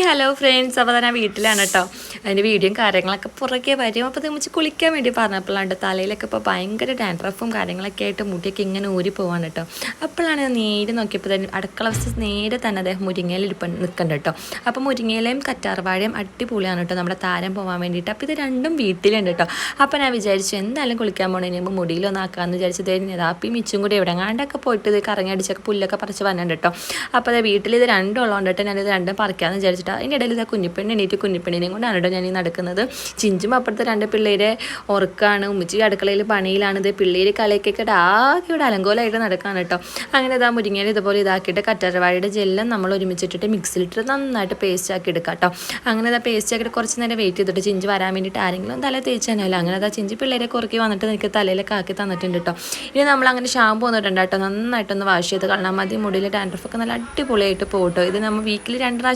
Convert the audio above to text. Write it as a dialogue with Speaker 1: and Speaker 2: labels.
Speaker 1: Hello friends, അപ്പോൾ ഞാൻ വീട്ടിലാണ് കേട്ടോ. അതിൻ്റെ വീഡിയോയും കാര്യങ്ങളൊക്കെ പുറകെ വരും. അപ്പോൾ ഇത് വെച്ച് കുളിക്കാൻ വേണ്ടി പറഞ്ഞപ്പോഴാണ് തലയിലൊക്കെ ഇപ്പോൾ ഭയങ്കര ഡാൻഡ്രഫും കാര്യങ്ങളൊക്കെ ആയിട്ട് മുടിയൊക്കെ ഇങ്ങനെ ഊരി പോവാണ് കേട്ടോ. അപ്പോഴാണ് നേരെ നോക്കിയപ്പോൾ തന്നെ അടുക്കള വശത്ത് നേരെ തന്നെ അദ്ദേഹം മുരിങ്ങയിൽ നിൽക്കണ്ട കേട്ടോ. അപ്പോൾ മുരിങ്ങയിലയും കറ്റാർവാഴയും അടിപൊളിയാണ് കേട്ടോ നമ്മുടെ താരം പോകാൻ വേണ്ടിയിട്ട്. അപ്പോൾ ഇത് രണ്ടും വീട്ടിലുണ്ട് കേട്ടോ. അപ്പോൾ ഞാൻ വിചാരിച്ചു എന്തായാലും കുളിക്കാൻ പോകണതിന് മുമ്പ് മുടിയിലൊന്നാക്കാമെന്ന് വിചാരിച്ചത്. അതാപ്പി മിച്ചും കൂടി എവിടെങ്ങാണ്ടൊക്കെ പോയിട്ട് ഇത് കറങ്ങി അടിച്ചൊക്കെ പുല്ലൊക്കെ പറിച്ച് വന്നിട്ടുണ്ട് കേട്ടോ. അപ്പോൾ അത് വീട്ടിൽ ഇത് രണ്ടും ഉള്ളതുകൊണ്ട് കേട്ടോ ഞാനിത് രണ്ടും പറിക്കാമെന്ന് വിചാരിച്ചിട്ട് അതിൻ്റെ ഇടയിൽ ഇതാ കുഞ്ഞിപ്പെണ്ണ് എണീറ്റ് കുഞ്ഞിപ്പെണ്ണിനെയും കൊണ്ടാണ് കേട്ടോ ഞാൻ ഈ നടക്കുന്നത്. ചിഞ്ചും അപ്പുറത്തെ രണ്ട് പിള്ളേരെ ഉറക്കാണ്. ഉമ്മച്ചി അടുക്കളയിൽ പണിയിലാണ്. ഇത് പിള്ളേർ കലക്കൊക്കെ ആകെ ഇവിടെ അലങ്കോലമായിട്ട് നടക്കുകയാണ് കേട്ടോ. അങ്ങനെ ഇതാ മുരിങ്ങയിൽ ഇതുപോലെ ഇതാക്കിയിട്ട് കറ്റാർവാഴയുടെ ജെല്ലും നമ്മൾ ഒരുമിച്ചിട്ടിട്ട് മിക്സിയിലിട്ട് നന്നായിട്ട് പേസ്റ്റ് ആക്കി എടുക്കാം കേട്ടോ. അങ്ങനെ ഇതാ പേസ്റ്റ് ആക്കിയിട്ട് കുറച്ച് നേരം വെയിറ്റ് ചെയ്തിട്ട് ചിഞ്ച് വരാൻ വേണ്ടിയിട്ട് ആരെങ്കിലും തല തേച്ച് തന്നെയല്ലോ. അങ്ങനെ അതാ ചിഞ്ച് പിള്ളേരെ കുറുക്കി വന്നിട്ട് എനിക്ക് തലയിലൊക്കെ ആക്കി തന്നിട്ടുണ്ട് കേട്ടോ. ഇനി നമ്മൾ അങ്ങനെ ഷാമ്പു വന്നിട്ടുണ്ട് കേട്ടോ. നന്നായിട്ടൊന്ന് വാഷ് ചെയ്ത് കളഞ്ഞാൽ മതി. മുടിയിൽ ഡാൻഡ്രഫൊക്കെ നല്ല അടിപൊളിയായിട്ട് പോകട്ടോ. ഇത് നമ്മൾ വീക്കിലി 2